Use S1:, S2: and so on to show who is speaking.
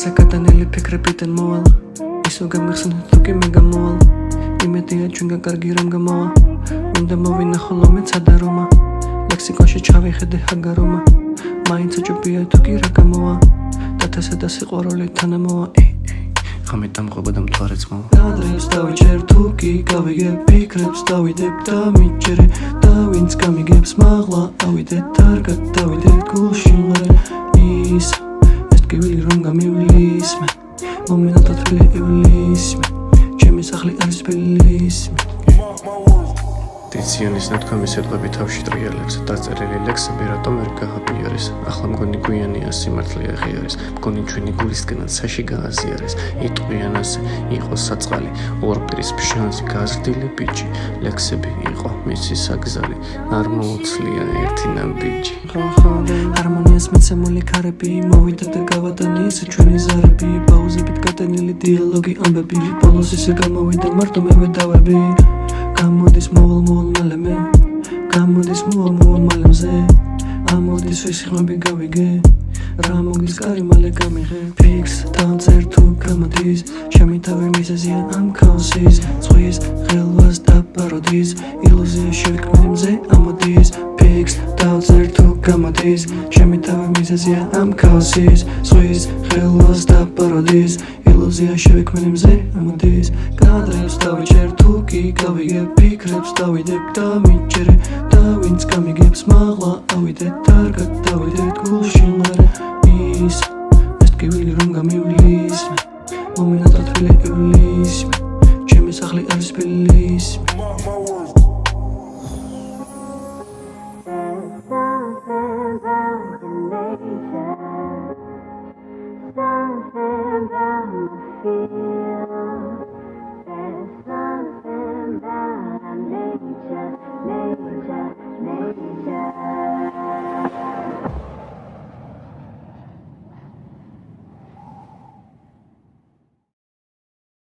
S1: საკატანელი ფიქრებიდან მოვალ ისო გამიხსენეთ თუ კი მე გამოვალ იმედია ჩვენგან კარგი რამ გამოვა უნდა მოვინახო ლომეც ადარომა ლექსიკონში ჩავიხედე ჰაგარომა მაინც აჯობია თუ კი რა გამოვა დათესა და სიყვარული თანამოვა ხამე დამყვება და მთვარეც მოვა გადრებს დავიჭერ თუ კი გავიგებ ფიქრებს დავიდებ და მიჯერე და ვინც გამიგებს მაღლა ავიდეთ თარგად დავიდეთ გულში მღერე ის გივილი რომ გამივლისმე მომენათა თვლი ივლისმე ჩემი სახლი არის ბელისმე დიციონის ნათქვამი სიტყვები თავში ტრიალებს დაწერილი ლექსები რატომ ვერ გაღაბიარეს ახლა მგონი გვიანია სიმართლე აღიარეს მგონი ჩვენი გულისკენად საში გააზიარეს იტყვიან ასე იყო საწყალი ორპერის ფშანსი გაზრდილი ბიჭი ლექსები იყო მისი საგზალი არ მოუცლია ერთი ნამბიჯი ჰარმონიას მიცემული ქარები მოვიდა და გავადანიეს ჩვენი ზარები პაუზებით გატანილი დიალოგი ამბები ბოლოს ისე გამოვიდა მარტო მე ვედავები გამოდის მოვალ მალემე გამოდის მოვალ მალემზე ამოდის ვისხმები გავიგე რა მოგის კარი მალე გამიღე ფიქს დავწერ თუ გამოდის ჩემი თავი მიზეზია ამ ქაოსის ზღვის ხელვას და პაროდის ილუზია შევქმნი მზე ამოდის ფიქს დავწერ თუ გამოდის ჩემი თავი მიზეზია ამ ქაოსის ზღვის ხელვას და პაროდის ილუზია შევქმნი მზე ამოდის გადრებს დავიჭერ თუ კი გავიგებ ფიქრებს დავიდებ და მიჯერე და ვინც გამიგებს მაღლა ავიდეთ თარგად დავიდეთ გულში მღერე ის გივილი რომ გამივლისმე მომენათა თვლი ივლისმე ჩემი სახლი არის ბელისმე Something about my feet